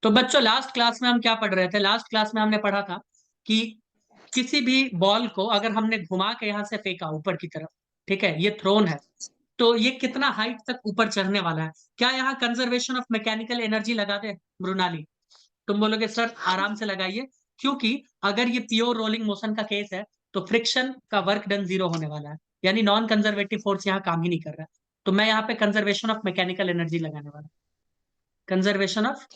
तो बच्चों last class में हम क्या पढ़ रहे थे? लास्ट क्लास में हमने पढ़ा था कि किसी भी बॉल को अगर हमने घुमा के यहां से फेंका ऊपर की तरफ, ठीक है, ये थ्रोन है, तो ये कितना हाइट तक ऊपर चढ़ने वाला है? क्या यहाँ कंजर्वेशन ऑफ मैकेनिकल एनर्जी लगा दे मृणाली? तुम बोलोगे सर आराम से लगाइए, क्योंकि अगर ये प्योर रोलिंग मोशन का केस है तो फ्रिक्शन का वर्क डन जीरो होने वाला है, यानी नॉन कंजर्वेटिव फोर्स यहाँ काम ही नहीं कर रहा है। तो मैं यहाँ पे कंजर्वेशन ऑफ मैकेनिकल एनर्जी लगाने वाला, कंजर्वेशन ऑफ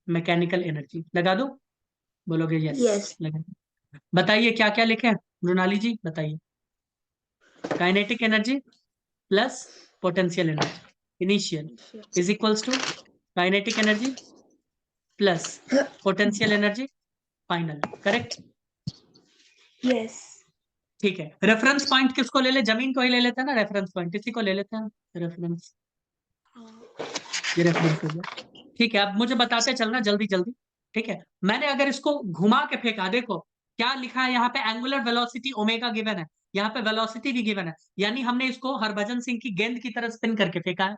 मैकेनिकल एनर्जी लगा दो। बोलोगे यस यस। लगा। बताइए क्या क्या लिखे मृणाली जी, बताइए। Kinetic energy plus potential energy initial is equals to kinetic energy plus potential energy final, correct? Yes. ठीक है, रेफरेंस पॉइंट किसको ले ले? जमीन को ही ले लेते हैं ना रेफरेंस पॉइंट, इसी को ले लेते हैं रेफरेंस। ये रेफरेंस हो गया। ठीक है, अब मुझे बताते चलना जल्दी जल्दी। ठीक है, मैंने अगर इसको घुमा के फेंका, देखो क्या लिखा है यहाँ पे, एंगुलर वेलोसिटी ओमेगा गिवन है, यहाँ पे वेलोसिटी भी गिवन है, यानी हमने इसको हरभजन सिंह की गेंद की तरह स्पिन करके फेंका है।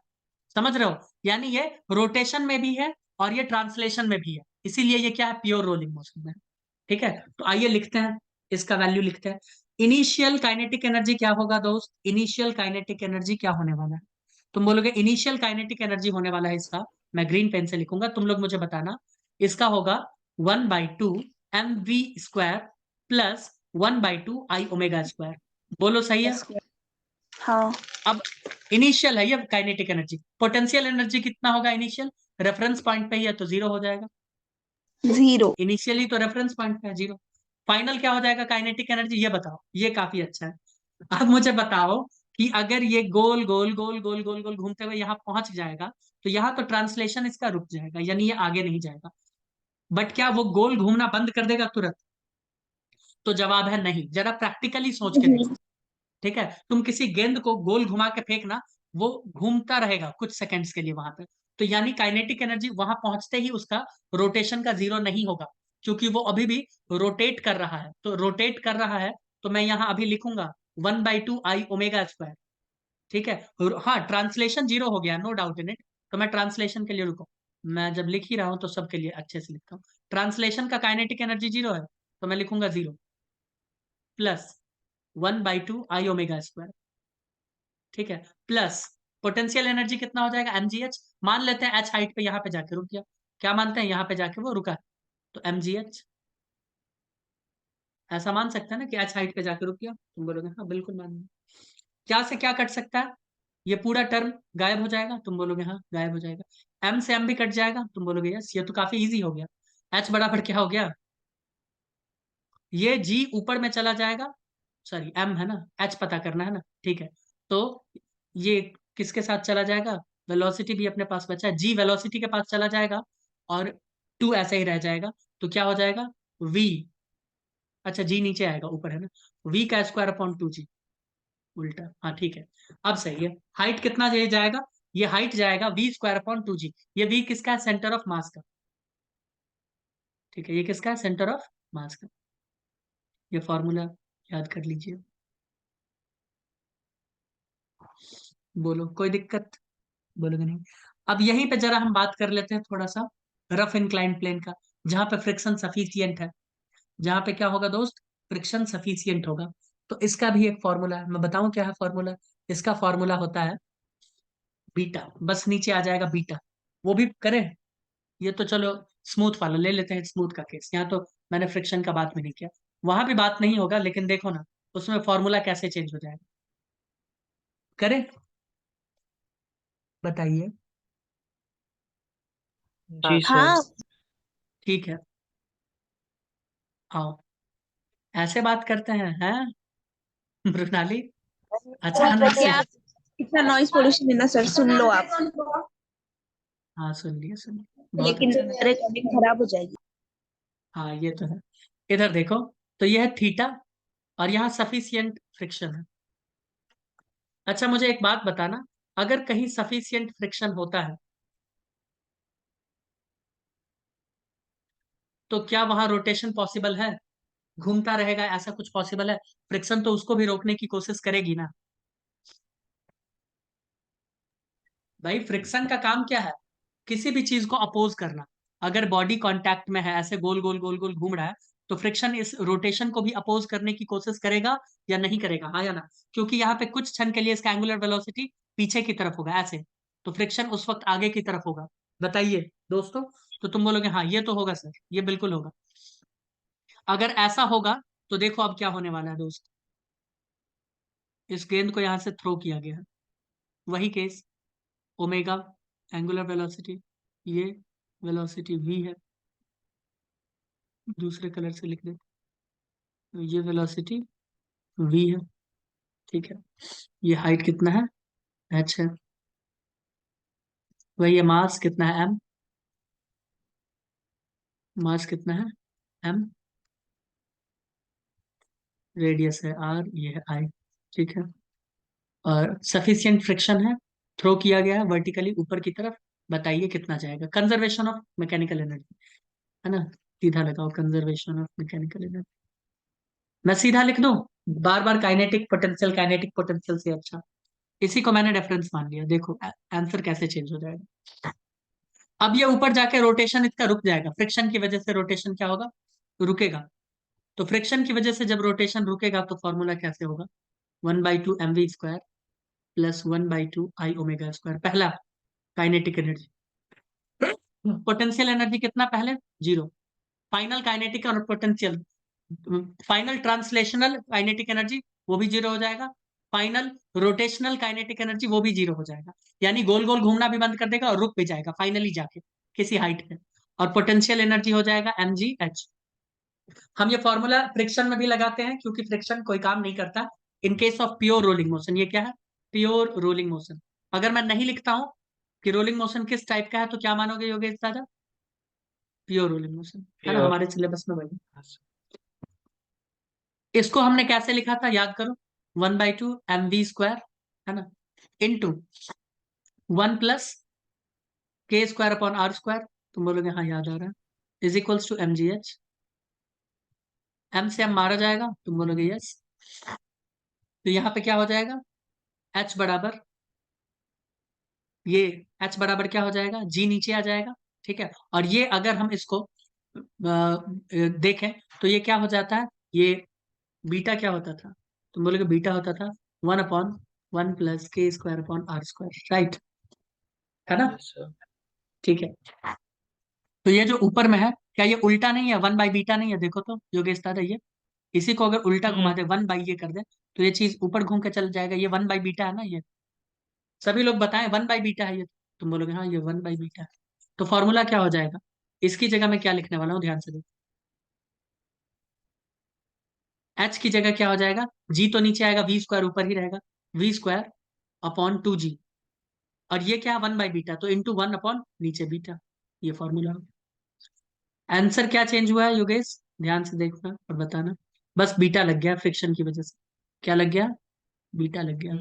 समझ रहे हो? यानी ये रोटेशन में भी है और ये ट्रांसलेशन में भी है, इसीलिए ये क्या है, प्योर रोलिंग मोशन में। ठीक है, तो आइए लिखते हैं, इसका वैल्यू लिखते हैं। इनिशियल काइनेटिक एनर्जी क्या होगा दोस्त? इनिशियल काइनेटिक एनर्जी क्या होने वाला है? तुम बोलोगे इनिशियल काइनेटिक एनर्जी होने वाला है इसका, मैं ग्रीन पेन से लिखूंगा, तुम लोग मुझे बताना। इसका होगा 1/2 mv² प्लस 1/2 I ओमेगा²। बोलो सही है? हाँ। अब इनिशियल है ये काइनेटिक एनर्जी, पोटेंशियल एनर्जी कितना होगा इनिशियल? रेफरेंस पॉइंट पे ही है तो जीरो हो जाएगा। जीरो। इनिशियली तो रेफरेंस पॉइंट पे है जीरो। फाइनल क्या हो जाएगा काइनेटिक एनर्जी, ये बताओ, ये काफी अच्छा है। अब मुझे बताओ कि अगर ये गोल गोल गोल गोल गोल गोल घूमते हुए यहाँ पहुंच जाएगा, तो यहाँ तो ट्रांसलेशन इसका रुक जाएगा, यानी ये आगे नहीं जाएगा। बट क्या वो गोल घूमना बंद कर देगा तुरंत? तो जवाब है नहीं। जरा प्रैक्टिकली सोच के नहीं। देखो। ठीक है, तुम किसी गेंद को गोल घुमा के फेंकना, वो घूमता रहेगा कुछ सेकंड्स के लिए वहां पे, तो यानी काइनेटिक एनर्जी वहां पहुंचते ही उसका रोटेशन का जीरो नहीं होगा, क्योंकि वो अभी भी रोटेट कर रहा है। तो रोटेट कर रहा है, तो मैं यहाँ अभी लिखूंगा 1/2 I ओमेगा²। ठीक है, हाँ ट्रांसलेशन जीरो हो गया, नो डाउट इन इट। तो मैं ट्रांसलेशन के लिए रुको, मैं जब लिख ही रहा हूं तो सबके लिए अच्छे से लिखता हूँ। ट्रांसलेशन का काइनेटिक एनर्जी जीरो है, तो मैं लिखूंगा जीरो प्लस 1/2 I ओमेगा²। ठीक है, प्लस पोटेंशियल एनर्जी कितना हो जाएगा, mgh। मान लेते हैं h हाइट पे यहाँ पे जाके रुक गया, क्या मानते हैं यहाँ पे जाके वो रुका है, तो mgh। ऐसा मान सकते हैं ना कि h हाइट पे जाके रुक गया? तुम बोलोगे हाँ बिल्कुल मान। क्या से क्या कट सकता है? ये पूरा टर्म गायब हो जाएगा, तुम बोलोगे हाँ गायब हो जाएगा। m से m भी कट जाएगा, तुम बोलोगे यस, ये तो काफी इजी हो गया। h बराबर क्या हो गया, ये g ऊपर में चला जाएगा, सॉरी m है ना, h पता करना है ना, ठीक है। तो ये किसके साथ चला जाएगा, वेलोसिटी भी अपने पास बचा है, g वेलोसिटी के पास चला जाएगा और 2 ऐसे ही रह जाएगा, तो क्या हो जाएगा v, अच्छा g नीचे आएगा ऊपर है ना, v² अपॉन 2g, उल्टा, हाँ ठीक है। अब सही है, हाइट कितना ये जाएगा, ये हाइट जाएगा v² अपॉन 2g। ये v किसका है, सेंटर ऑफ मास का। ठीक है, ये किसका है, सेंटर ऑफ मास का। ये फॉर्मूला याद कर लीजिए। बोलो कोई दिक्कत? बोलोगे नहीं? अब यहीं पे जरा हम बात कर लेते हैं थोड़ा सा रफ इंक्लाइंड प्लेन का, जहां पे फ्रिक्शन सफिशियंट है, जहां पे क्या होगा दोस्त, फ्रिक्शन सफिशियंट होगा। तो इसका भी एक फॉर्मूला है, मैं बताऊं क्या है फॉर्मूला? इसका फॉर्मूला होता है बीटा, बस नीचे आ जाएगा बीटा। वो भी करें, ये तो चलो स्मूथ वाला ले लेते हैं, स्मूथ का केस, यहाँ तो मैंने फ्रिक्शन का बात भी नहीं किया, वहां भी बात नहीं होगा, लेकिन देखो ना उसमें फॉर्मूला कैसे चेंज हो जाएगा। करें, बताइए। जी सर। हाँ। ठीक है, आओ, ऐसे बात करते हैं मृणाली, अचानक से। क्या इतना नॉइस पोल्यूशन है ना सर, सुन लो आप। हाँ सुन लिया सुन लिया, बहुत लेकिन अच्छा लगा। रिकॉर्डिंग खराब हो जाएगी। हाँ ये तो है। इधर देखो, तो ये है थीटा और यहाँ सफिशियंट फ्रिक्शन है। अच्छा मुझे एक बात बताना, अगर कहीं सफिशियंट फ्रिक्शन होता है तो क्या वहां रोटेशन पॉसिबल है, घूमता रहेगा, ऐसा कुछ पॉसिबल है? फ्रिक्शन तो उसको भी रोकने की कोशिश करेगी ना भाई, फ्रिक्शन का काम क्या है, किसी भी चीज को अपोज करना। अगर बॉडी कांटेक्ट में है, ऐसे गोल गोल गोल गोल घूम रहा है, तो फ्रिक्शन इस रोटेशन को भी अपोज करने की कोशिश करेगा या नहीं करेगा, हाँ या ना? क्योंकि यहाँ पे कुछ क्षण के लिए इसका एंगुलर वेलोसिटी पीछे की तरफ होगा ऐसे, तो फ्रिक्शन उस वक्त आगे की तरफ होगा। बताइए दोस्तों। तो तुम बोलोगे हाँ ये तो होगा सर, ये बिल्कुल होगा। अगर ऐसा होगा तो देखो अब क्या होने वाला है दोस्त। इस गेंद को यहां से थ्रो किया गया है, वही केस, ओमेगा एंगुलर वेलोसिटी, ये वेलोसिटी v है, दूसरे कलर से लिख दे, ये वेलोसिटी v है, ठीक है। ये हाइट कितना है, h है, वही ये मास कितना है, m, मास कितना है m, रेडियस है r, ये है I, ठीक है। और सफिशियंट फ्रिक्शन है, थ्रो किया गया है वर्टिकली ऊपर की तरफ। बताइए कितना जाएगा, कंजर्वेशन ऑफ मैकेनिकल एनर्जी, है ना? सीधा लगाओ, कंजर्वेशन ऑफ मैकेनिकल एनर्जी। मैं सीधा लिख दूं, बार बार काइनेटिक पोटेंशियल से अच्छा, इसी को मैंने रेफरेंस मान लिया। देखो आंसर कैसे चेंज हो जाएगा। अब ये ऊपर जाके रोटेशन इसका रुक जाएगा, फ्रिक्शन की वजह से रोटेशन क्या होगा, रुकेगा। तो फ्रिक्शन की वजह से जब रोटेशन रुकेगा तो फॉर्मूला कैसे होगा, 1/2 mv² plus 1/2 I omega square. पहला काइनेटिक एनर्जी, पोटेंशियल एनर्जी कितना पहले, 0। फाइनल काइनेटिक और potential, final translational kinetic energy वो भी 0 हो जाएगा, फाइनल रोटेशनल काइनेटिक एनर्जी वो भी 0 हो जाएगा। यानी गोल गोल घूमना भी बंद कर देगा और रुक भी जाएगा फाइनली जाके किसी हाइट पे। और पोटेंशियल एनर्जी हो जाएगा mgh। हम ये फॉर्मूला फ्रिक्शन में भी लगाते हैं क्योंकि फ्रिक्शन कोई काम नहीं करता in case of pure rolling motion. ये क्या है, प्योर रोलिंग मोशन। अगर मैं नहीं लिखता हूं कि रोलिंग मोशन किस टाइप का है, तो क्या मानोगे योगेश दादा, प्योर रोलिंग मोशन, है ना? हमारे सिलेबस में वही। इसको हमने कैसे लिखा था याद करो, 1/2 mv², है ना, इंटू 1 + k² अपॉन r²। तुम बोलोगे हाँ याद आ रहा है, is equals to mgh। m से m मारा जाएगा, तुम बोलोगे यस। तो यहाँ पे क्या हो जाएगा, h बराबर, ये h बराबर क्या हो जाएगा, g नीचे आ जाएगा, ठीक है। और ये अगर हम इसको देखें तो ये क्या हो जाता है, ये बीटा क्या होता था, तुम बोलोगे बीटा होता था 1/1 + k² अपॉन r², राइट, है ना? ठीक है। तो ये जो ऊपर में है, क्या ये उल्टा नहीं है, 1/बीटा नहीं है? देखो तो योगेश दादा, ये इसी को अगर उल्टा घुमा दे, 1 बाई ये कर दे, तो ये चीज ऊपर घूम के चल जाएगा। ये 1/बीटा है ना, ये सभी लोग बताएं 1/बीटा है ये, तुम बोलोगे हाँ ये 1/बीटा है। तो फॉर्मूला क्या हो जाएगा, इसकी जगह मैं क्या लिखने वाला हूँ, ध्यान से देखो। एच की जगह क्या हो जाएगा, जी तो नीचे आएगा, v² ऊपर ही रहेगा, v²/2g। और ये क्या है, 1/बीटा, तो इंटू 1 अपॉन नीचे बीटा, ये फॉर्मूला। आंसर क्या चेंज हुआ है योगेश, ध्यान से देखना और बताना। बस बीटा लग गया फ्रिक्शन की वजह से, क्या लग गया, बीटा लग गया,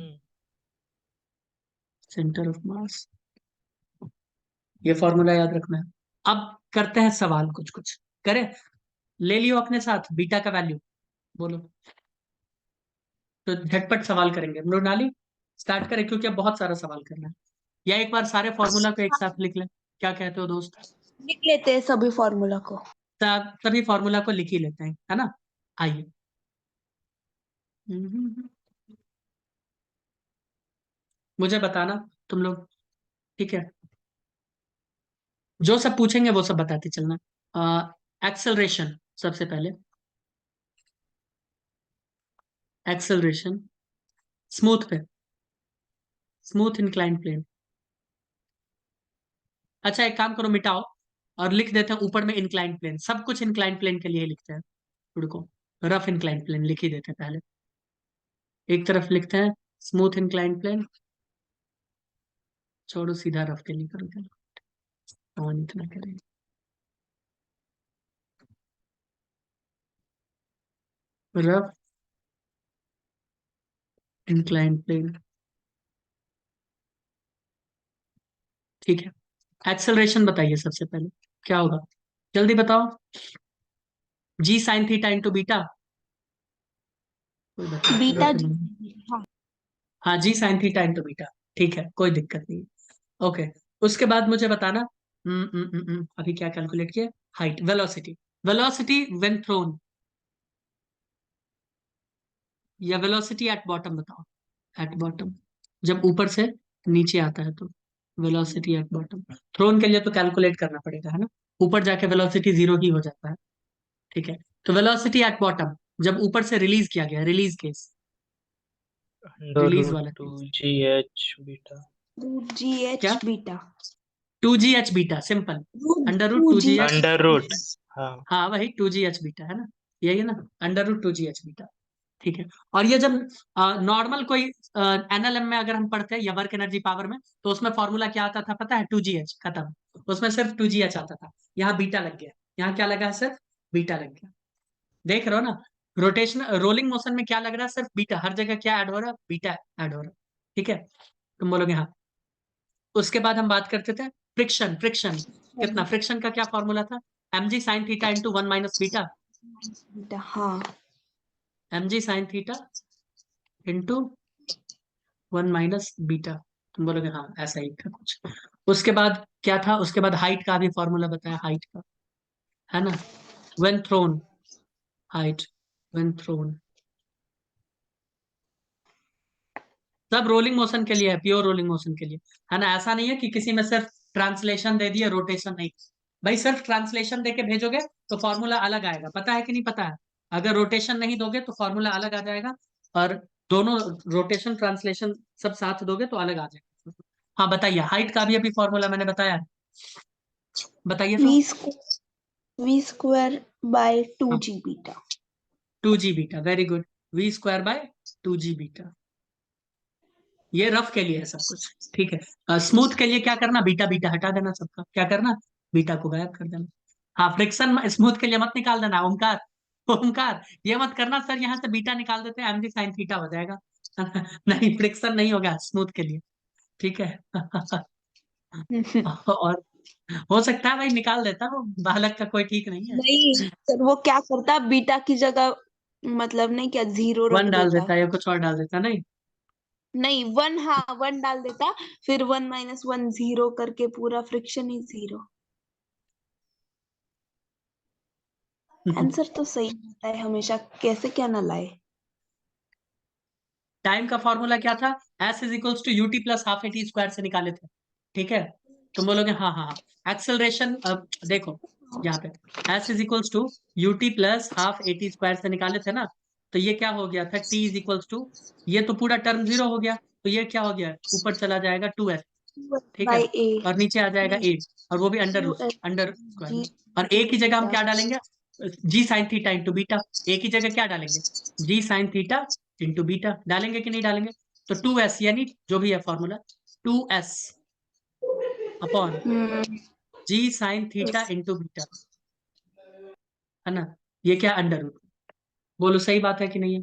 सेंटर ऑफ मास। ये फॉर्मूला याद रखना है। अब करते हैं सवाल, कुछ कुछ करें। ले लियो अपने साथ बीटा का वैल्यू, बोलो। तो झटपट सवाल करेंगे मृणाली, स्टार्ट करें क्योंकि अब बहुत सारा सवाल करना है। या एक बार सारे फॉर्मूला को एक साथ लिख लें, क्या कहते हो दोस्त? लिख लेते हैं सभी फॉर्मूला को। सभी फॉर्मूला को लिख ही लेते हैं, है ना? आइए। मुझे बताना तुम लोग, ठीक है? जो सब पूछेंगे वो सब बताते चलना। एक्सेलरेशन सबसे पहले, एक्सेलरेशन स्मूथ पे, स्मूथ इंक्लाइन प्लेन। अच्छा एक काम करो, मिटाओ और लिख देते हैं ऊपर में इंक्लाइन प्लेन, सब कुछ इंक्लाइन प्लेन के लिए ही लिखते हैं। रुको, रफ इंक्लाइन प्लेन लिख ही देते हैं पहले, एक तरफ लिखते हैं स्मूथ इंक्लाइन प्लेन, छोड़ो सीधा रफ के लिए करो, चलो और इतना करेंगे। रफ इंक्लाइन प्लेन, ठीक है। एक्सेलरेशन बताइए सबसे पहले क्या होगा, जल्दी बताओ। जी साइन थीटा इंटू बीटा, कोई बता बीटा रफ। हाँ। हाँ जी साइन थीटा इंटू बीटा, ठीक है, कोई दिक्कत नहीं। ओके, उसके बाद मुझे बताना अभी क्या कैलकुलेट किया? Height, velocity. Velocity when thrown, या वेलोसिटी एट बॉटम बताओ। एट बॉटम, जब ऊपर से नीचे आता है तो वेलोसिटी एट बॉटम। थ्रोन के लिए तो कैलकुलेट करना पड़ेगा, है ना? ऊपर जाके वेलोसिटी जीरो ही हो जाता है। ठीक है, तो वेलोसिटी एट बॉटम जब ऊपर से रिलीज किया गया, release case, under release root वाला टू केस। जी एच बीटा। रूट जी एच क्या? बीटा। 2gh बीटा, simple. Root under root two two g. G h under root, हाँ। हाँ वही 2gh बीटा है ना, यही है ना, अंडर रूट 2gh बीटा। ठीक है। और ये जब नॉर्मल कोई एनएलएम में अगर हम पढ़ते हैं या वर्क एनर्जी पावर में, तो उसमें फॉर्मूला क्या आता था पता है? 2gh, खत्म। उसमें सिर्फ 2gh आता था। यहाँ बीटा लग गया, यहाँ क्या लगा है? सिर्फ बीटा लग गया। देख रहे हो ना? रोटेशन रोलिंग मोशन में क्या लग रहा है? सिर्फ बीटा। हर जगह क्या ऐड हो रहा है? बीटा ऐड हो रहा है। ठीक है, तुम बोलोगे हाँ। उसके बाद हम बात करते थे फ्रिक्शन। फ्रिक्शन कितना? फ्रिक्शन का क्या फॉर्मूला था? mg sign theta into 1 minus beta. Beta, हाँ। mg sign theta into 1 minus beta. तुम बोलोगे हाँ ऐसा ही था कुछ। उसके बाद क्या था? उसके बाद हाइट का भी फॉर्मूला बताया, हाइट का, है ना? When thrown, height when thrown. सब रोलिंग मोशन के लिए है, प्योर रोलिंग मोशन के लिए, है ना? ऐसा नहीं है कि किसी में सिर्फ ट्रांसलेशन दे दिया, रोटेशन नहीं। भाई सिर्फ ट्रांसलेशन दे के भेजोगे तो फॉर्मूला अलग आएगा, पता है कि नहीं पता है? अगर रोटेशन नहीं दोगे तो फॉर्मूला अलग आ जाएगा, और दोनों रोटेशन ट्रांसलेशन सब साथ दोगे तो अलग आ जाएगा। हाँ बताइए, हाइट का भी अभी फॉर्मूला मैंने बताया है। बताइए तो। वी स्क्वायर बाय टू हाँ, जी बीटा। 2g बीटा, very good. V square by 2g बीटा। ये रफ के लिए है सब कुछ। ठीक है, स्मूथ के लिए क्या करना? बीटा बीटा हटा देना सबका, क्या करना? बीटा को गायब कर देना। हाँ, फ्रिक्शन स्मूथ के लिए मत निकाल देना, ओमकार। ओमकार, ये मत करना सर यहाँ से बीटा निकाल देते हैं mg साइन थीटा हो जाएगा। नहीं, फ्रिक्शन नहीं होगा स्मूथ के लिए। ठीक है। और हो सकता है भाई निकाल देता, वो बालक का कोई ठीक नहीं है। नहीं सर, वो क्या करता, बीटा की जगह मतलब नहीं क्या जीरो रख वन डाल देता। देता या कुछ और डाल देता, नहीं? नहीं वन, हाँ वन डाल देता, फिर वन माइनस वन जीरो करके पूरा फ्रिक्शन ही जीरो। आंसर तो सही आता है हमेशा, कैसे क्या ना लाए। टाइम का फॉर्मूला क्या था? S is equals to UT plus half A T square से निकाले थे। ठीक है, तुम बोलोगे हाँ हाँ हाँ। एक्सेलरेशन, अब देखो यहाँ पे, S is equals to UT plus half A T square से निकाले थे ना, तो ये क्या हो गया था? टी इज इक्वल्स टू, ये तो पूरा टर्म जीरो हो गया, तो ये क्या हो गया? ऊपर चला जाएगा 2s। ठीक है, बाय ए और नीचे आ जाएगा ए, और वो भी under two root, h under square g में। और ए की जगह हम बीटा। क्या डालेंगे? जी साइन थीटा इंटू बीटा। ए की जगह क्या डालेंगे? जी साइन थीटा इंटू बीटा। डालेंगे कि नहीं डालेंगे? तो 2s, यानी जो भी है formula, 2s upon G sine theta into beta, है ना? ये क्या? Under root. बोलो सही बात है कि नहीं है?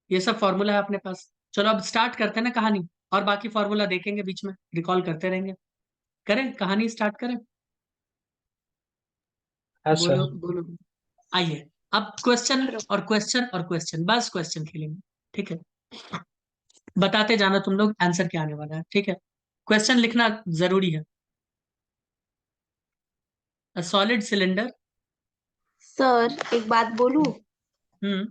ये सब फॉर्मूला है अपने पास। चलो अब स्टार्ट करते हैं ना कहानी, और बाकी फॉर्मूला देखेंगे बीच में, रिकॉल करते रहेंगे। करें कहानी, स्टार्ट करें? हाँ बोलो सर। बोलो। आइए, अब क्वेश्चन और क्वेश्चन और क्वेश्चन, बस क्वेश्चन खेलेंगे। ठीक है, बताते जाना तुम लोग आंसर क्या आने वाला है। ठीक है, क्वेश्चन लिखना जरूरी है। Solid cylinder. सर एक बात बोलूं, हम्म।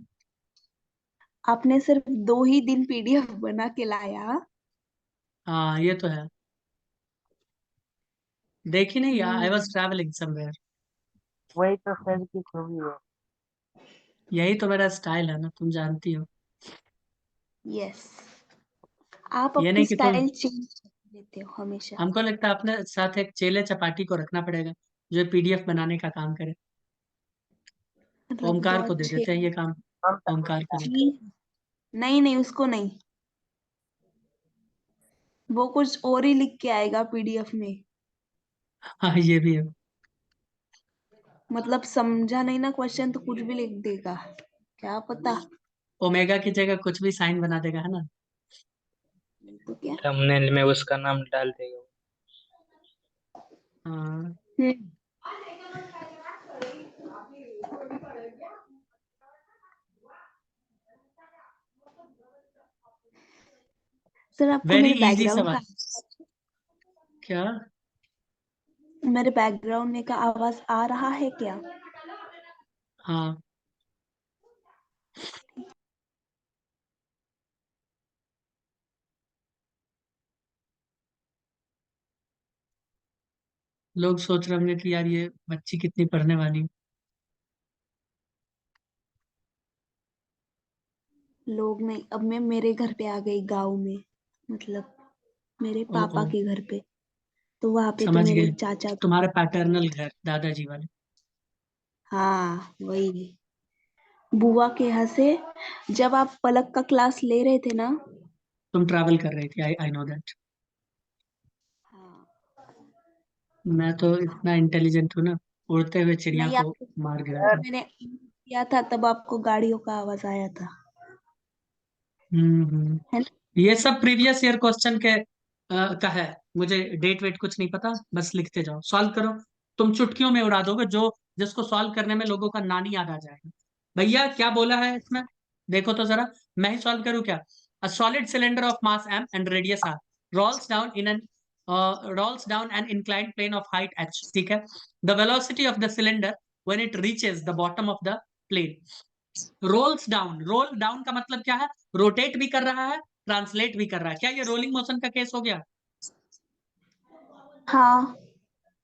आपने सिर्फ 2 ही दिन पीडीएफ बना के लाया। हाँ ये तो है, देखी नहीं, I was hmm. Travelling somewhere. वही तो सर की खूबी है। यही तो मेरा स्टाइल है ना, तुम जानती हो। यस, आप ये अपनी नहीं कि तुम, स्टाइल चेंज कर लेते हो हमेशा। हमको लगता है अपने साथ एक चेले चपाटी को रखना पड़ेगा, जो पीडीएफ बनाने का काम करे। ओमकार को रघुवर दे छे। देते हैं ये काम, हम तक ओमकार को दे। नहीं नहीं, उसको नहीं, वो कुछ और ही लिख के आएगा पीडीएफ में। हाँ ये भी है। मतलब समझा नहीं ना क्वेश्चन तो कुछ भी लिख देगा, क्या पता। ओमेगा की जगह कुछ भी साइन बना देगा, है ना? तो क्या। थंबनेल में उसका नाम डाल देगा। हाँ। हम्म। सर आपको वेरी मेरे इजी बैकग्राउंड सवाल। का। क्या? मेरे बैकग्राउंड में का आवाज आ रहा है क्या? हाँ, लोग सोच रहे होंगे कि यार ये बच्ची कितनी पढ़ने वाली है। लोग नहीं, अब मैं मेरे घर पे आ गई गांव में, मतलब मेरे ओ पापा ओ, के घर पे। तो वहां पे तो समझ मेरे गए। चाचा। तुम्हारे पैटर्नल घर, दादाजी वाले। हाँ वही। बुआ के यहाँ से जब आप पलक का क्लास ले रहे थे ना। तुम ट्रैवल कर रही थी, आई आई नो दैट। हाँ। मैं तो इतना इंटेलिजेंट हूँ ना, उड़ते हुए चिड़िया नहीं, को आप मार गिराता हूँ। मैंने किया था तब आपको गाड़ियों का आवाज आया था। हम्म। है ना? ये सब प्रीवियस ईयर क्वेश्चन के का है। मुझे डेट वेट कुछ नहीं पता, बस लिखते जाओ, सॉल्व करो। तुम चुटकियों में उड़ा दोगे, जो जिसको सॉल्व करने में लोगों का नानी याद आ जाएगा। भैया क्या बोला है इसमें, देखो तो जरा। मैं ही सॉल्व करूँ क्या? A solid cylinder of mass m and radius r rolls down in an rolls down an inclined plane of height h, ठीक है? The velocity of the cylinder when it reaches the bottom of the plane. Rolls down, roll down का मतलब क्या है? Rotate भी कर रहा है, ट्रांसलेट भी कर रहा है। क्या ये रोलिंग मोशन का केस हो गया? हाँ।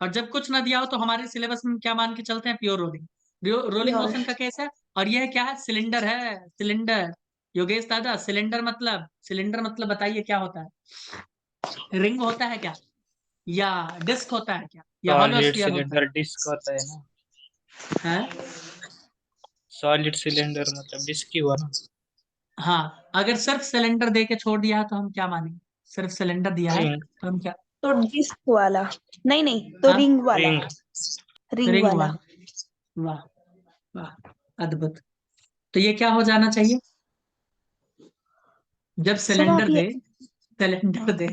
और जब कुछ ना दिया हो तो हमारे सिलेबस में क्या मान के चलते हैं? Pure rolling. Rolling pure. Motion का केस है। और यह क्या है? सिलेंडर है, सिलेंडर। योगेश दादा, सिलेंडर मतलब बताइए क्या होता है? रिंग होता है क्या, या डिस्क होता है क्या, या हॉलो सॉलिड स्फीयर होता सिलेंडर डिस्क होता है ना। है? सॉलिड सिलेंडर मतलब डिस्क ही हुआ ना। हाँ, अगर सिर्फ सिलेंडर दे के छोड़ दिया है तो हम क्या मानेंगे? सिर्फ सिलेंडर दिया है रिंग। तो हम क्या? तो डिस्क वाला। नहीं नहीं, तो हाँ, रिंग वाला। रिंग। रिंग रिंग वाला। वाला। वाह, वाह, अद्भुत। तो ये क्या हो जाना चाहिए? जब सर सिलेंडर आप ये। दे, सिलेंडर हाँ। दे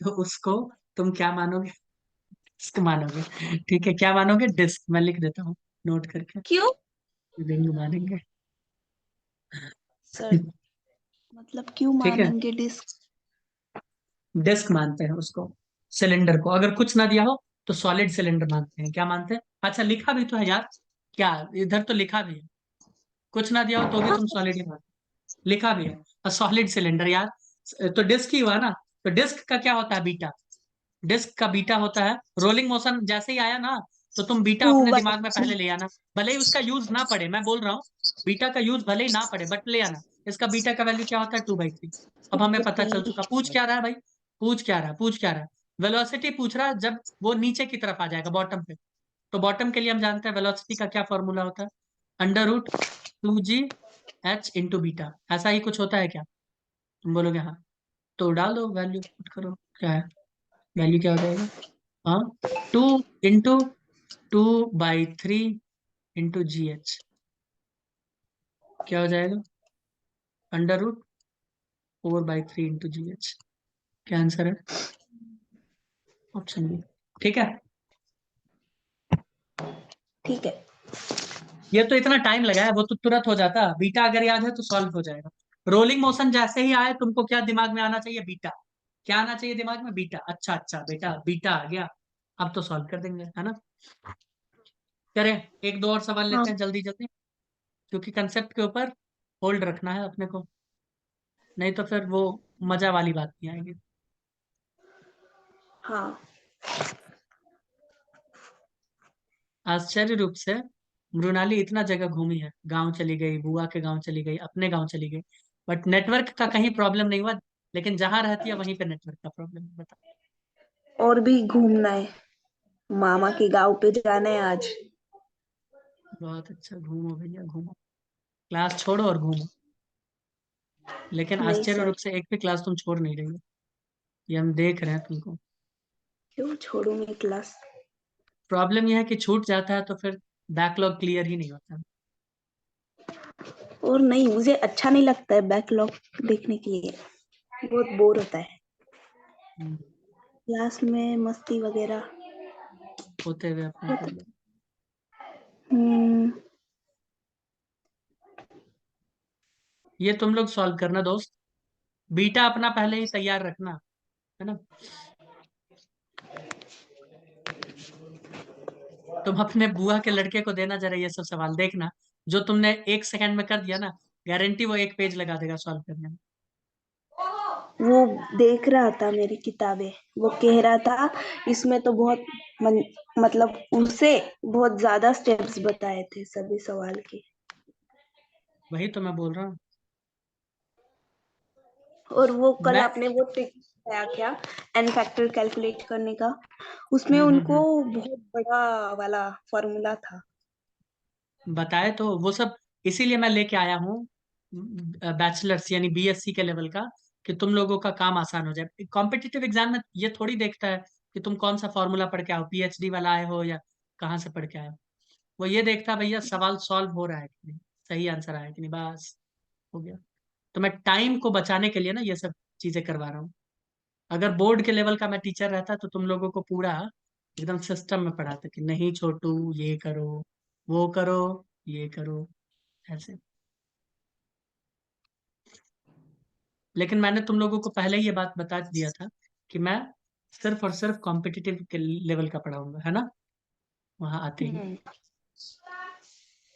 तो उसको तुम क्या मानोगे? डिस्क मानोगे। ठीक है, क्या मानोगे? डिस्क। मैं लिख देता हूँ नोट करके, क्यों? रिंग मानेंगे। सर मतलब क्यों ठीक है, मानेंगे डिस्क? डिस्क मानते हैं उसको, सिलेंडर को। अगर कुछ ना दिया हो तो सॉलिड सिलेंडर मानते हैं। क्या मानते हैं? अच्छा, लिखा भी तो है यार। क्या, इधर तो लिखा भी है। कुछ ना दिया हो तो भी हाँ। तुम सॉलिड ही मानते हो। लिखा भी है सॉलिड सिलेंडर यार। तो डिस्क ही हुआ ना। तो डिस्क का क्या होता है? बीटा। डिस्क का बीटा होता है। रोलिंग मोशन जैसे ही आया ना, तो तुम बीटा टू अपने बाई दिमाग में पहले थ्री। ले आना। भले ही उसका यूज ना पड़े, मैं बोल रहा हूँ, बीटा का यूज भले ही ना पड़े, बट ले आना। इसका बीटा का वैल्यू क्या होता है? 2/3। अब हमें पता चल चुका। पूछ क्या रहा है भाई? पूछ क्या रहा है? वेलोसिटी पूछ रहा है, जब वो नीचे की तरफ आ जाएगा, बॉटम पे। तो बॉटम के लिए हम जानते हैं वेलोसिटी का क्या फॉर्मूला होता है? √2gh × beta. ऐसा ही कुछ होता है क्या? तुम बोलोगे हाँ, तो डाल दो वैल्यू, पुट करो। क्या है वैल्यू? क्या हो जाएगा? हाँ, 2 × 2/3 × GH। क्या हो जाएगा? √4/3 × GH। क्या आंसर है? Option B. ठीक है। ठीक है। ये तो इतना टाइम लगा है, वो तो तुरंत हो जाता। बीटा अगर याद है तो सॉल्व हो जाएगा। रोलिंग मोशन जैसे ही आए, तुमको क्या दिमाग में आना चाहिए? बीटा। क्या आना चाहिए दिमाग में? बीटा। अच्छा अच्छा बेटा, बीटा आ गया। अब तो सॉल्व कर देंगे, है ना? करें, एक दो और सवाल हाँ। लेते हैं जल्दी जल्दी, क्योंकि कंसेप्ट के ऊपर होल्ड रखना है अपने को, नहीं तो फिर वो मजा वाली बात नहीं आएगी। हाँ। आश्चर्य रूप से मृणाली इतना जगह घूमी है, गांव चली गई, बुआ के गांव चली गई, अपने गांव चली गई, बट नेटवर्क का कहीं प्रॉब्लम नहीं हुआ। लेकिन जहां रहती है वहीं पे नेटवर्क का प्रॉब्लम है, बता। और भी घूमना है। मामा के गांव पे जाना है आज। बहुत अच्छा, घूमो भैया घूमो। क्लास छोड़ो और घूमो। लेकिन नहीं आश्चर्य सर। रूप से एक भी क्लास तुम छोड़ नहीं रही हो, ये हम देख रहे हैं तुमको। क्यों छोड़ूंगी क्लास? प्रॉब्लम यह है कि छूट जाता है तो फिर बैकलॉग क्लियर ही नहीं होता। और नहीं, मुझे अच्छा नहीं लगता है बैकलॉग देखने के लिए। बहुत बोर होता है हम्म, क्लास में मस्ती वगैरह। होते हुए अपना कर लो। हम्म। ये तुम लोग सॉल्व करना दोस्त। बीटा अपना पहले ही तैयार रखना, है ना? तुम अपने बुआ के लड़के को देना जरा ये सब सवाल, देखना जो तुमने 1 सेकंड में कर दिया ना, गारंटी वो 1 पेज लगा देगा सॉल्व करने में। वो देख रहा था मेरी किताबें, वो कह रहा था इसमें तो बहुत मतलब उसे बहुत ज्यादा स्टेप्स बताए थे सभी सवाल के। वही तो मैं बोल रहा हूँ। और वो कल मैं आपने वो ट्रिक बताया क्या, एन फैक्टर कैलकुलेट करने का, उसमें उनको बहुत बड़ा वाला फॉर्मूला था। बताए तो वो सब, इसीलिए मैं लेके आया हूँ बैचलर्स यानी बीएससी के लेवल का, कि तुम लोगों का काम आसान हो जाए। कॉम्पिटिटिव एग्जाम में ये थोड़ी देखता है कि तुम कौन सा फॉर्मूला पढ़ के आओ, पीएचडी वाला आए हो या कहाँ से पढ़ के आए हो। वो ये देखता है भैया सवाल सॉल्व हो रहा है कि नहीं, सही आंसर आया कि नहीं, बस हो गया। तो मैं टाइम को बचाने के लिए ना ये सब चीजें करवा रहा हूँ। अगर बोर्ड के लेवल का मैं टीचर रहता तो तुम लोगों को पूरा एकदम सिस्टम में पढ़ाता कि नहीं छोटू ये करो, वो करो, ये करो, ऐसे। लेकिन मैंने तुम लोगों को पहले ही ये बात बता दिया था कि मैं सिर्फ और सिर्फ कॉम्पिटिटिव के लेवल का पढ़ाऊंगा, है ना, वहां आते ही। हम्म।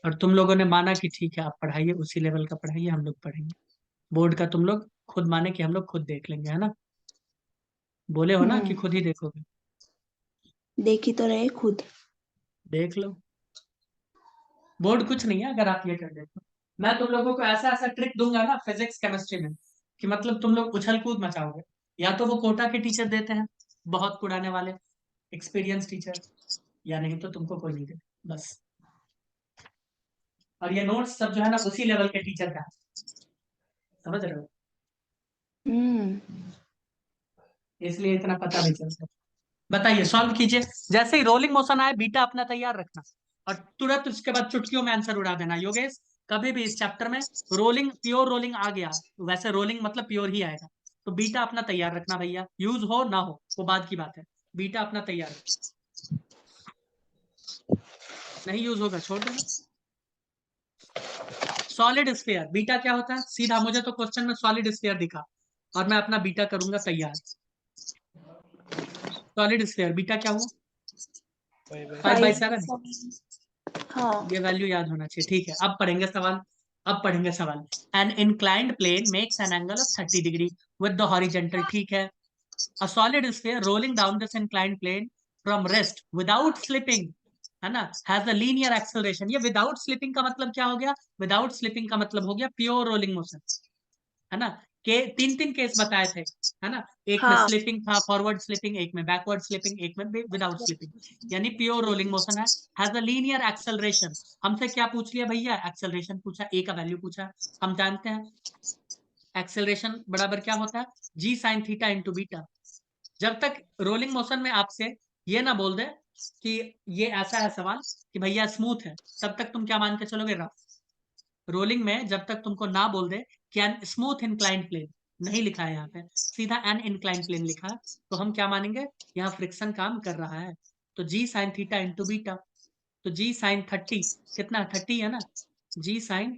और तुम लोगों ने माना कि ठीक है आप पढ़ाइए, उसी लेवल का पढ़ाइए, हम लोग पढ़ेंगे। बोर्ड का तुम लोग खुद माने कि हम लोग खुद देख लेंगे, है ना, बोले हो ना कि हम्म। खुद ही देखोगे। देखी तो रहे खुद। देख लो, बोर्ड कुछ नहीं है अगर आप ये कर देते हो। मैं तुम लोगों को ऐसा ऐसा ट्रिक दूंगा ना फिजिक्स केमिस्ट्री में, कि मतलब तुम लोग उछल कूद मचाओगे। या तो वो कोटा के टीचर देते हैं, बहुत पुराने वाले एक्सपीरियंस टीचर, या नहीं तो तुमको कोई नहीं देता बस। और ये नोट्स सब जो है ना उसी लेवल के टीचर का है, समझ रहे हो, हम्म। इसलिए इतना पता नहीं चलता। बताइए, सॉल्व कीजिए। जैसे ही रोलिंग मोशन आए बीटा अपना तैयार रखना, और तुरंत उसके बाद चुटकियों में आंसर उड़ा देना। योगेश, कभी भी इस चैप्टर में रोलिंग, प्योर रोलिंग आ गया, वैसे रोलिंग मतलब प्योर ही आएगा, तो बीटा अपना तैयार रखना भैया, यूज हो ना हो वो बात की बात है, बीटा अपना तैयार रखना। नहीं यूज होगा छोड़ देना। सॉलिड स्फीयर बीटा क्या होता है, सीधा मुझे तो क्वेश्चन में सॉलिड स्फीयर दिखा और मैं अपना बीटा करूंगा तैयार। सॉलिड स्फीयर बीटा क्या हुआ, 5/7। 5/7। हाँ। ये वैल्यू याद होना चाहिए, ठीक है। अब पढ़ेंगे सवाल, अब पढ़ेंगे सवाल। An inclined plane makes an angle of 30 degree with the horizontal, ठीक है। A solid sphere rolling down this inclined plane from rest without slipping, है ना, हैज अ लीनियर एक्सेलरेशन। ये विदाउट स्लिपिंग का मतलब क्या हो गया, विदाउट स्लिपिंग का मतलब हो गया प्योर रोलिंग मोशन, है ना। के 3 3 केस बताए थे, है ना, एक में हाँ। स्लिपिंग था, फॉरवर्ड स्लिपिंग, एक में बैकवर्ड स्लिपिंग, एक में विदाउट स्लिपिंग, यानी प्योर रोलिंग मोशन है। Has a linear acceleration. हमसे क्या पूछ लिया भैया, एक्सेलरेशन पूछा, ए का वैल्यू पूछा। हम जानते हैं एक्सेलरेशन बराबर क्या होता है, जी साइन थीटा इंटू बीटा। जब तक रोलिंग मोशन में आपसे ये ना बोल दे कि ये ऐसा है सवाल कि भैया स्मूथ है, तब तक तुम क्या मान के चलोगे, रफ। रोलिंग में जब तक तुमको ना बोल दे कि एन स्मूथ इंक्लाइंड प्लेन, नहीं लिखा है यहाँ पे, सीधा एन इंक्लाइंड प्लेन लिखा है, तो हम क्या मानेंगे, यहाँ फ्रिक्शन काम कर रहा है। तो जी साइन थीटा इंटू बीटा, तो जी साइन 30, कितना 30 है ना, जी साइन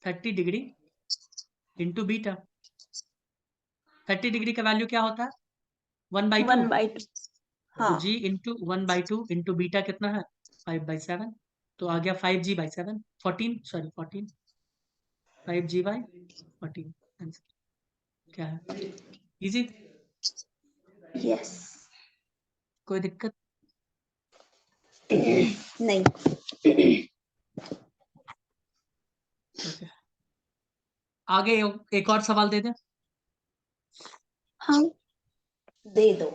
30 डिग्री इंटू बीटा। 30 डिग्री का वैल्यू क्या होता है, 1/2। 1/2। तो हाँ। जी इंटू 1/2 इंटू बीटा कितना है, 5/7। तो आ गया 5g/7, 14, सॉरी 14, 5g/14। क्या है, इजी, यस। कोई दिक्कत। नहीं। ओके, आगे एक और सवाल दे दे। हाँ, दे दो।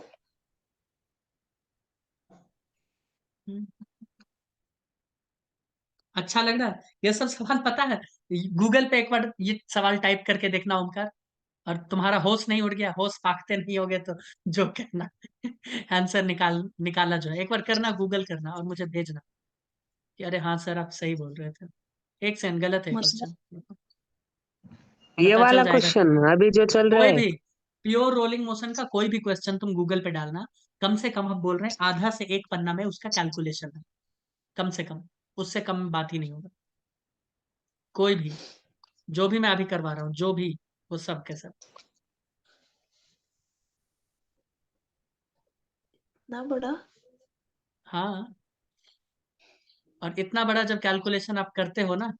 हम्म, अच्छा लग रहा है ये सब सवाल, पता है गूगल पे एक बार ये सवाल टाइप करके देखना ओमकार, और तुम्हारा होश नहीं उड़ गया, होश फाकते नहीं होगे तो जो कहना आंसर निकाला जो है, एक बार करना, गूगल करना और मुझे भेजना कि अरे हाँ सर आप सही बोल रहे थे। एक सेकंड, गलत है मतलब क्वेश्चन, ये पता चल वाला जाएगा। क्वेश्चन अभी जो चल रहा कोई है। भी प्योर रोलिंग मोशन का कोई भी क्वेश्चन तुम गूगल पे डालना, कम से कम हम बोल रहे हैं आधा से एक पन्ना में उसका कैलकुलेशन है, कम से कम, उससे कम बात ही नहीं होगा। कोई भी, जो भी मैं अभी करवा रहा हूँ, जो भी, वो सब के सब। ना बड़ा। हाँ, और इतना बड़ा जब कैलकुलेशन आप करते हो ना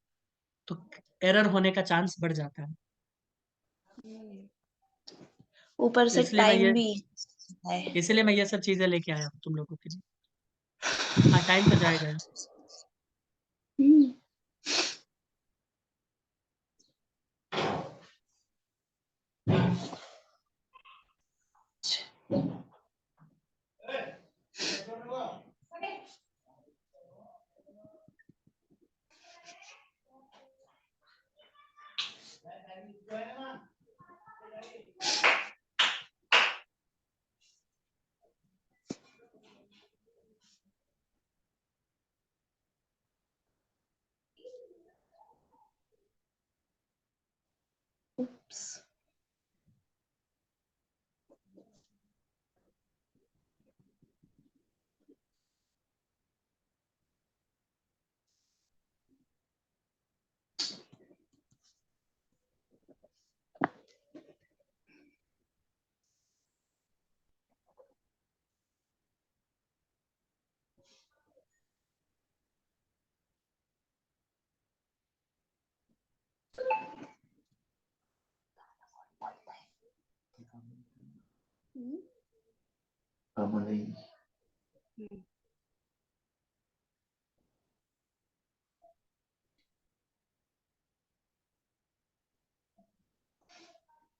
तो एरर होने का चांस बढ़ जाता है। ऊपर से इसलिए मैं टाइम ये भी है। इसीलिए मैं ये सब चीजें लेके आया हूँ तुम लोगों के लिए। हाँ, टाइम तो जाएगा ही। हम्म, उप्स।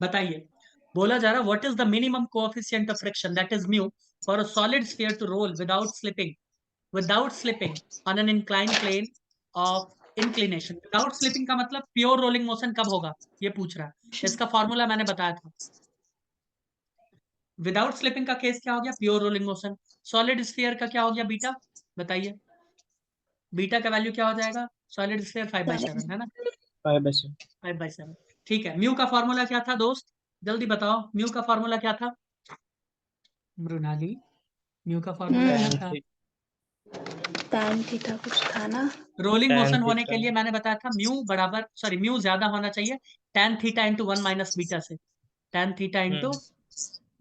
बताइए, बोला जा रहा what is the minimum coefficient of friction that is mu for a solid sphere to roll without slipping on an incline plane of inclination. Without slipping का मतलब प्योर रोलिंग मोशन कब होगा ये पूछ रहा है। इसका फॉर्मूला मैंने बताया था। विदाउट स्लिपिंग का केस क्या हो गया, pure rolling motion. Solid sphere का क्या हो गया, बीटा। बताइए, बीटा का वैल्यू क्या हो जाएगा, सॉलिड स्फीयर 5/7 है ना, 5/7। 5/7। ठीक है, म्यू का फॉर्मूला क्या था दोस्त, जल्दी बताओ, म्यू का फॉर्मूला क्या था मृणाली, म्यू का फॉर्मूला क्या tan था। थी tan थीटा कुछ था ना। रोलिंग tan मोशन होने थीटा के लिए मैंने बताया था म्यू ज्यादा होना चाहिए tan थीटा इंटू 1 - बीटा से, tan थीटा इंटू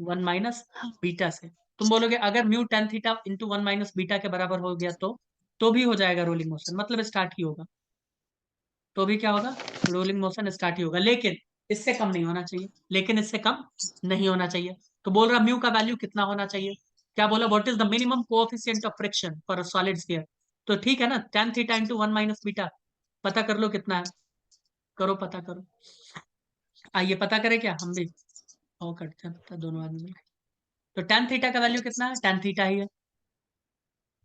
1 - बीटा से। तुम बोलोगे अगर mu tan theta into 1 - beta के बराबर हो गया तो भी हो जाएगा रोलिंग मोशन, मतलब स्टार्ट ही होगा, तो भी क्या होगा, रोलिंग मोशन स्टार्ट ही होगा, लेकिन इससे कम नहीं होना चाहिए, लेकिन इससे कम नहीं होना चाहिए। तो बोल रहा म्यू का वैल्यू कितना होना चाहिए, क्या बोला, what is the minimum coefficient of friction for a solid sphere. तो ठीक है ना, tan थीटा इंटू 1 - बीटा, पता कर लो कितना है, करो पता करो। आइए पता करें क्या हम भी, और करते हैं पता दोनों आदमी मिलकर। तो tan थीटा का वैल्यू कितना है, tan थीटा ही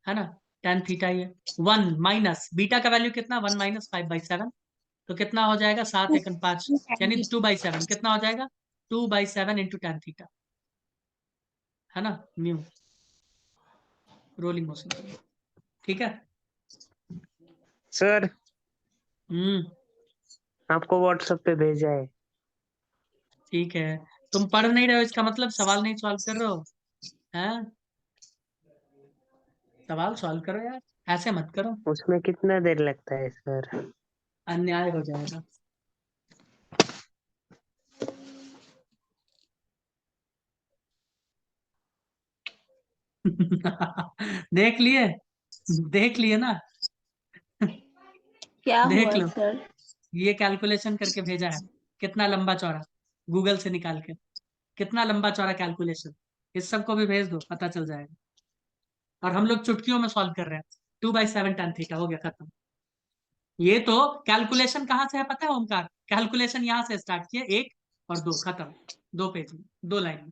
है ना, tan थीटा ही है। 1 - बीटा का वैल्यू कितना, 1 - 5/7, तो कितना हो जाएगा, 7 × 5 यानी 2/7, कितना हो जाएगा, 2/7 इंटू tan थीटा, है ना, म्यू रोलिंग मोशन के लिए। ठीक है। सर हम्म। आपको व्हाट्सएप पे भेजा है। ठीक है, तुम पढ़ नहीं रहे हो इसका मतलब सवाल नहीं सॉल्व कर रहे हो, हैं, सवाल सॉल्व करो यार, ऐसे मत करो, उसमें कितना देर लगता है सर? अन्याय हो जाएगा। देख लिए, देख लिए ना, क्या देख हुआ लो, सर? ये कैलकुलेशन करके भेजा है, कितना लंबा चौड़ा, गूगल से निकाल के, कितना लंबा चौड़ा कैलकुलेशन, इस सब को भी भेज दो पता चल जाएगा। और हम लोग चुटकियों में सॉल्व कर रहे हैं, 2/7 tan थीटा हो गया खत्म। ये तो कैलकुलेशन कहाँ से है पता है ओमकार, कैलकुलेशन यहाँ से स्टार्ट किए, 1 और 2 खत्म, 2 पेज में, 2 लाइन में,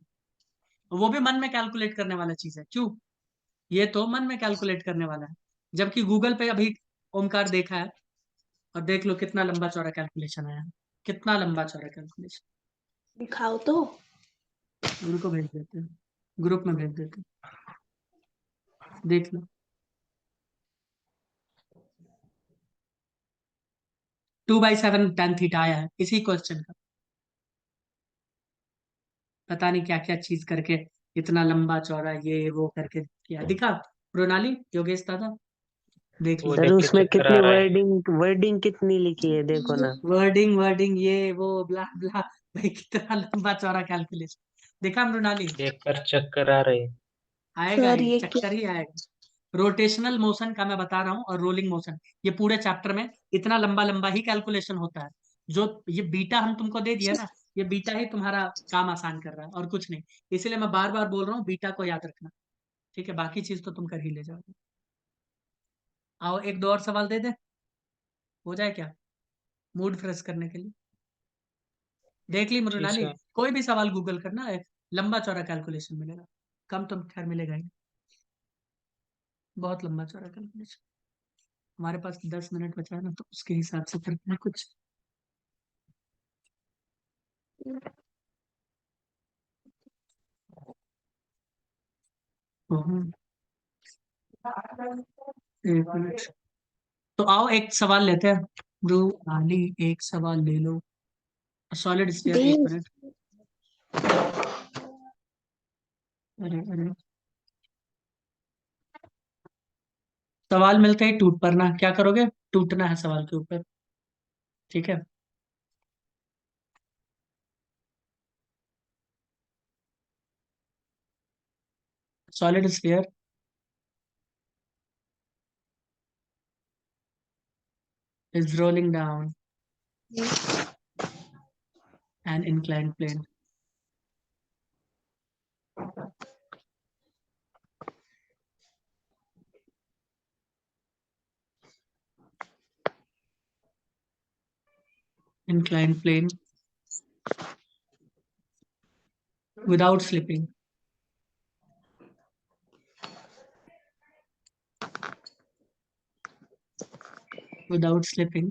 वो भी मन में कैलकुलेट करने वाला चीज है, क्यों, ये तो मन में कैलकुलेट करने वाला है, जबकि गूगल पे अभी ओमकार देखा है, और देख लो कितना लंबा चौड़ा कैलकुलेशन आया है, कितना लंबा चौड़ा कैलकुलेशन। दिखाओ तो। गुरु को भेज देते हैं, ग्रुप में भेज देते हैं, देख लो, 2/7 tan थीटा आया है इसी क्वेश्चन का, पता नहीं क्या क्या चीज करके, इतना लंबा चौड़ा ये वो करके किया, दिखा प्रोनाली, योगेश दादा, देख लो, वो सर देख के उसमें चक्कर आ कितनी रहा है। वर्डिंग कितनी लिखी है देखो ना। वर्डिंग वर्डिंग ये वो ब्ला ब्ला, भाई कितना लंबा चौड़ा कैलकुलेशन, देखा मृणाली, देखकर चक्कर आ रहे हैं। आएगा सर ही, ये क्या? चक्कर ही आएगा। रोटेशनल मोशन का मैं बता रहा हूँ और रोलिंग मोशन, ये पूरे चैप्टर में इतना लंबा लंबा ही कैलकुलेशन होता है। जो ये बीटा हम तुमको दे दिया ना, ये बीटा ही तुम्हारा काम आसान कर रहा है और कुछ नहीं। इसीलिए मैं बार बार बोल रहा हूँ बीटा को याद रखना, ठीक है? बाकी चीज तो तुम कर ही ले जाओगे। आओ एक दो और सवाल दे दे, हो जाए क्या, मूड फ्रेश करने के लिए। देख ली जी मृणाली, सर। कोई भी सवाल गूगल करना, एक लंबा चौड़ा कैलकुलेशन मिलेगा। कम तो खैर मिलेगा ही, बहुत लंबा चौड़ा कैलकुलेशन। हमारे पास 10 मिनट बचा है ना, तो उसके हिसाब से करते हैं कुछ। हम्म, 1 मिनट। तो आओ एक सवाल लेते हैं। मृणाली एक सवाल ले लो। सॉलिड स्फीयर, दे 1 मिनट। अरे अरे, सवाल मिलते ही टूट पड़ना, क्या करोगे? टूटना है सवाल के ऊपर, ठीक है? Solid sphere is rolling down an inclined plane. Inclined plane without slipping. Without slipping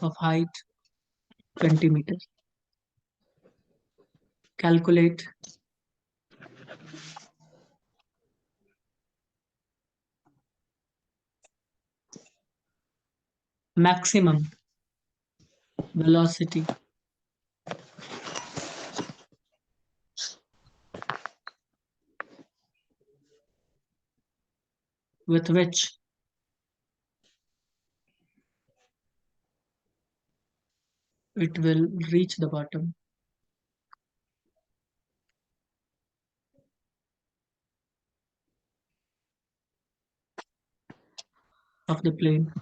of height 20 meters. Calculate maximum velocity with which it will reach the bottom of the plane.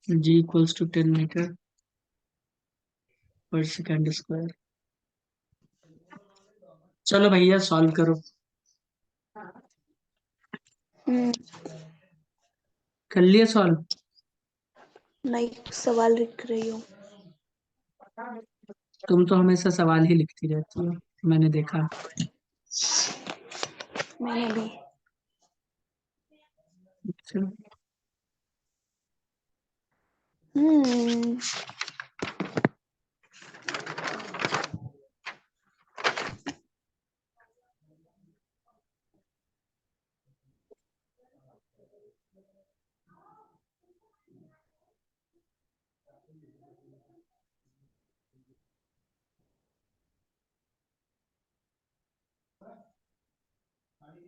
G equals to 10 meter per second square. चलो भैया solve करो। कर लिए solve? नहीं, सवाल लिख रही हूँ। तुम तो हमेशा सवाल ही लिखती रहती हो, मैंने देखा। मैंने भी। अच्छा, हम्म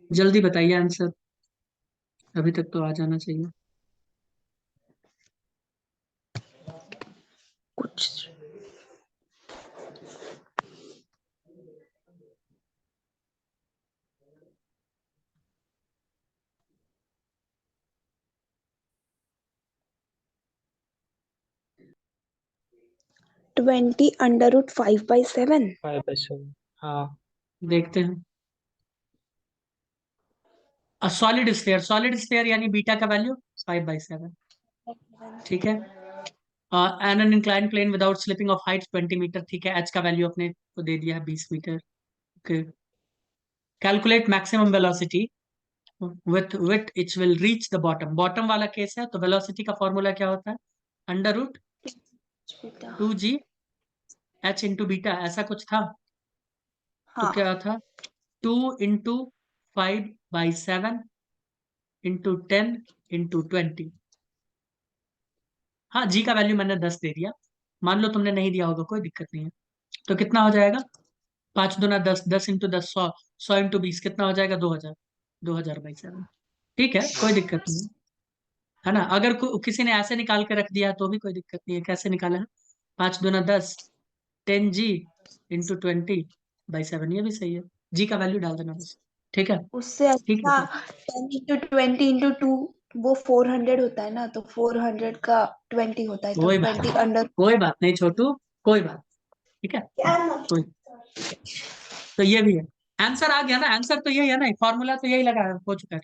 जल्दी बताइए आंसर, अभी तक तो आ जाना चाहिए। कुछ 20 अंडर रूट 5/7। 5/7। हाँ। देखते हैं। सॉलिड स्फीयर यानी बीटा का वैल्यू 5/7, ठीक है? An an incline plane without slipping of height 20 metre, ठीक है? एच का वैल्यू अपने को दे दिया है 20 metre. Okay, calculate maximum velocity with which will reach the bottom. Bottom वाला केस है तो वेलोसिटी का फॉर्मूला क्या होता है? Under root 2g H into beta, ऐसा कुछ था। तो हाँ, क्या था? 2 × 5/7 इंटू 10 × 20। हाँ, जी का वैल्यू मैंने 10 दे दिया, मान लो तुमने नहीं दिया होगा, कोई दिक्कत नहीं है। तो कितना हो जाएगा? 5×2 = 10, 10 × 10 100, 100 × 20 कितना हो जाएगा? 2000, 2000/7। ठीक है, कोई दिक्कत नहीं। है ना। अगर किसी ने ऐसे निकाल के रख दिया तो भी कोई दिक्कत नहीं है। कैसे निकाला है? 5 दूना 10, 10G इंटू 20/7, ये भी सही है। जी का वैल्यू डाल देना बस। ठीक है, उससे ठीक है अच्छा फिर। 10 × 20 × 2 वो 400 होता है ना, तो 400 का 20 होता है, तो कोई बात 20 अंडर। कोई बात नहीं छोटू, कोई बात। ठीक है, कोई। तो ये भी है। आंसर आ गया ना, आंसर तो यही है ना, फॉर्मूला तो यही लगा हो चुका है।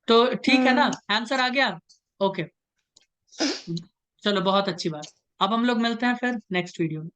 तो ठीक है ना, आंसर आ गया। ओके, चलो बहुत अच्छी बात। अब हम लोग मिलते हैं फिर नेक्स्ट वीडियो में।